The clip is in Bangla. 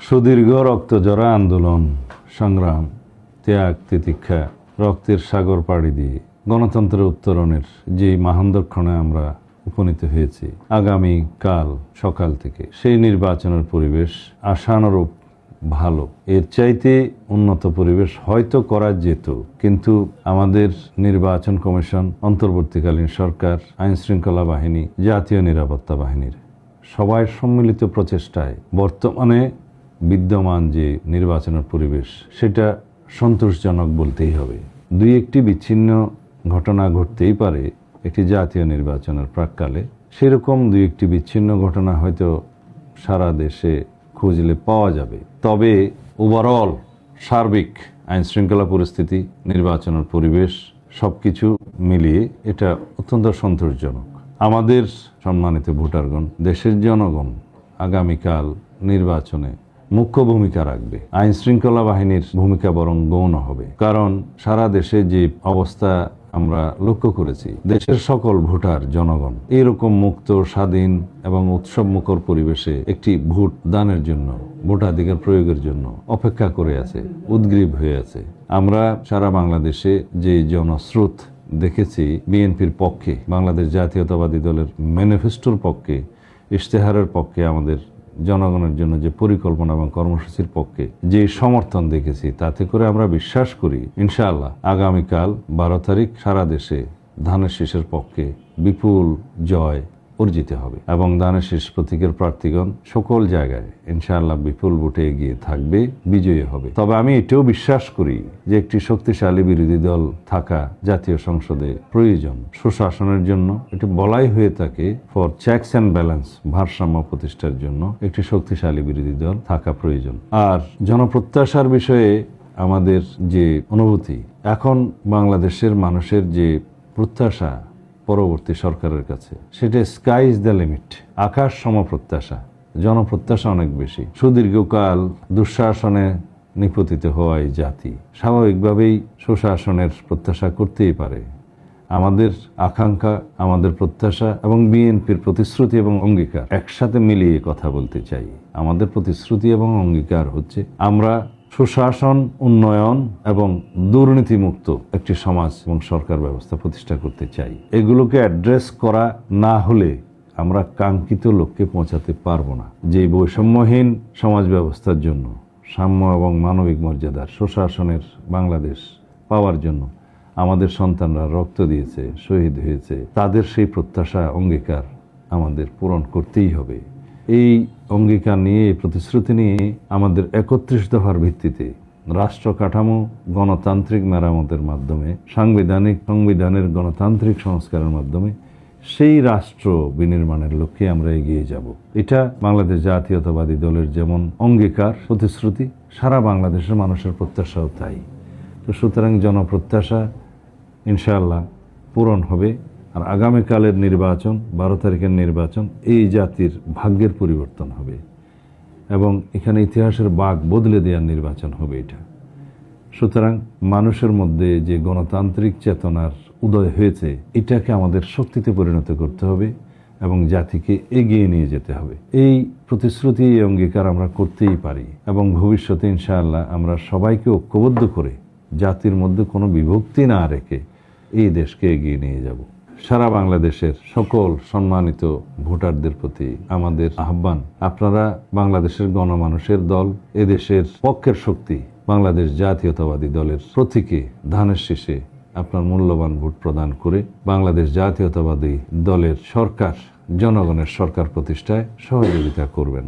সুদীর্ঘ রক্তজরা আন্দোলন সংগ্রাম ত্যাগ তিতিক্ষা রক্তের সাগর পাড়ি দিয়ে গণতন্ত্রের উত্তরণের যে মহানদক্ষণে আমরা উপনীত হয়েছি, আগামী কাল সকাল থেকে সেই নির্বাচনের পরিবেশ আশানুরূপ ভালো। এর চাইতে উন্নত পরিবেশ হয়তো করা যেত, কিন্তু আমাদের নির্বাচন কমিশন, অন্তর্বর্তীকালীন সরকার, আইন শৃঙ্খলা বাহিনী, জাতীয় নিরাপত্তা বাহিনীর সবাই সম্মিলিত প্রচেষ্টায় বর্তমানে বিদ্যমান যে নির্বাচনের পরিবেশ সেটা সন্তোষজনক বলতেই হবে। দুই একটি বিচ্ছিন্ন ঘটনা ঘটতেই পারে একটি জাতীয় নির্বাচনের প্রাক্কালে, সেরকম দুই একটি বিচ্ছিন্ন ঘটনা হয়তো সারা দেশে খুঁজলে পাওয়া যাবে। তবে ওভারঅল সার্বিক আইন শৃঙ্খলা পরিস্থিতি, নির্বাচনের পরিবেশ সবকিছু মিলিয়ে এটা অত্যন্ত সন্তোষজনক। আমাদের সম্মানিত ভোটারগণ, দেশের জনগণ আগামীকাল নির্বাচনে মুখ্য ভূমিকা রাখবে। আইন শৃঙ্খলা বাহিনীর ভূমিকা বরং গৌণ হবে, কারণ সারা দেশে যে অবস্থা আমরা লক্ষ্য করেছি, দেশের সকল ভোটার জনগণ এরকম মুক্ত, স্বাধীন এবং উৎসব মুখর পরিবেশে একটি ভোট দানের জন্য, ভোটাধিকার প্রয়োগের জন্য অপেক্ষা করে আছে, উদ্গ্রীব হয়ে আছে। আমরা সারা বাংলাদেশে যে জনস্রোত দেখেছি বিএনপির পক্ষে, বাংলাদেশ জাতীয়তাবাদী দলের ম্যানিফেস্টোর পক্ষে, ইশতেহারের পক্ষে, আমাদের জনগণের জন্য যে পরিকল্পনা এবং কর্মসূচির পক্ষে যে সমর্থন দেখেছি, তাতে করে আমরা বিশ্বাস করি ইনশাআল্লাহ আগামীকাল 12 তারিখ সারা দেশে ধানের শীষের পক্ষে বিপুল জয় অর্জিত হবে এবং ধানের শীষ প্রতীকের প্রার্থীগণ সকল জায়গায় ইনশাআল্লাহ বিপুল ভোটে এগিয়ে থাকবে, বিজয়ী হবে। তবে আমি এটাও বিশ্বাস করি যে একটি শক্তিশালী বিরোধী দল থাকা জাতীয় সংসদে প্রয়োজন। সুশাসনের জন্য এটি বলাই হয়ে থাকে, ফর চেকস অ্যান্ড ব্যালেন্স, ভারসাম্য প্রতিষ্ঠার জন্য একটি শক্তিশালী বিরোধী দল থাকা প্রয়োজন। আর জনপ্রত্যাশার বিষয়ে আমাদের যে অনুভূতি, এখন বাংলাদেশের মানুষের যে প্রত্যাশা পরবর্তী সরকারের কাছে, সেটা স্কাই ইজ দ্য লিমিট, আকাশ সম প্রত্যাশা। জনপ্রত্যাশা অনেক বেশি। সুদীর্ঘকাল দুঃশাসনে নিপতিত হওয়া এই জাতি স্বাভাবিকভাবেই সুশাসনের প্রত্যাশা করতেই পারে। আমাদের আকাঙ্ক্ষা, আমাদের প্রত্যাশা এবং বিএনপির প্রতিশ্রুতি এবং অঙ্গীকার একসাথে মিলিয়ে কথা বলতে চাই। আমাদের প্রতিশ্রুতি এবং অঙ্গীকার হচ্ছে আমরা সুশাসন, উন্নয়ন এবং দুর্নীতিমুক্ত একটি সমাজ এবং সরকার ব্যবস্থা প্রতিষ্ঠা করতে চাই। এগুলোকে অ্যাড্রেস করা না হলে আমরা কাঙ্ক্ষিত লক্ষ্যে পৌঁছাতে পারবো না। যে বৈষম্যহীন সমাজ ব্যবস্থার জন্য, সাম্য এবং মানবিক মর্যাদার সুশাসনের বাংলাদেশ পাওয়ার জন্য আমাদের সন্তানরা রক্ত দিয়েছে, শহীদ হয়েছে, তাদের সেই প্রত্যাশা, অঙ্গীকার আমাদের পূরণ করতেই হবে। এই অঙ্গীকার নিয়ে, এই প্রতিশ্রুতি নিয়ে আমাদের 31 দফার ভিত্তিতে রাষ্ট্র কাঠামো গণতান্ত্রিক মেরামতের মাধ্যমে, সংবিধানের গণতান্ত্রিক সংস্কারের মাধ্যমে সেই রাষ্ট্র বিনির্মাণের লক্ষ্যে আমরা এগিয়ে যাব। এটা বাংলাদেশ জাতীয়তাবাদী দলের যেমন অঙ্গীকার, প্রতিশ্রুতি, সারা বাংলাদেশের মানুষের প্রত্যাশাও তাই। তো সুতরাং জনপ্রত্যাশা ইনশাআল্লাহ পূরণ হবে। আর আগামীকালের নির্বাচন, 12 তারিখের নির্বাচন, এই জাতির ভাগ্যের পরিবর্তন হবে এবং এখানে ইতিহাসের বাঁক বদলে দেওয়ার নির্বাচন হবে এটা। সুতরাং মানুষের মধ্যে যে গণতান্ত্রিক চেতনার উদয় হয়েছে, এটাকে আমাদের শক্তিতে পরিণত করতে হবে এবং জাতিকে এগিয়ে নিয়ে যেতে হবে। এই প্রতিশ্রুতি, এই অঙ্গীকার আমরা করতেই পারি এবং ভবিষ্যতে ইনশাআল্লাহ আমরা সবাইকে ঐক্যবদ্ধ করে জাতির মধ্যে কোনো বিভক্তি না রেখে এই দেশকে এগিয়ে নিয়ে যাব। সারা বাংলাদেশের সকল সম্মানিত ভোটারদের প্রতি আমাদের আহ্বান, আপনারা বাংলাদেশের গণমানুষের দল, এদেশের পক্ষের শক্তি বাংলাদেশ জাতীয়তাবাদী দলের প্রতীকে ধানের শীষে আপনার মূল্যবান ভোট প্রদান করে বাংলাদেশ জাতীয়তাবাদী দলের সরকার, জনগণের সরকার প্রতিষ্ঠায় সহযোগিতা করবেন।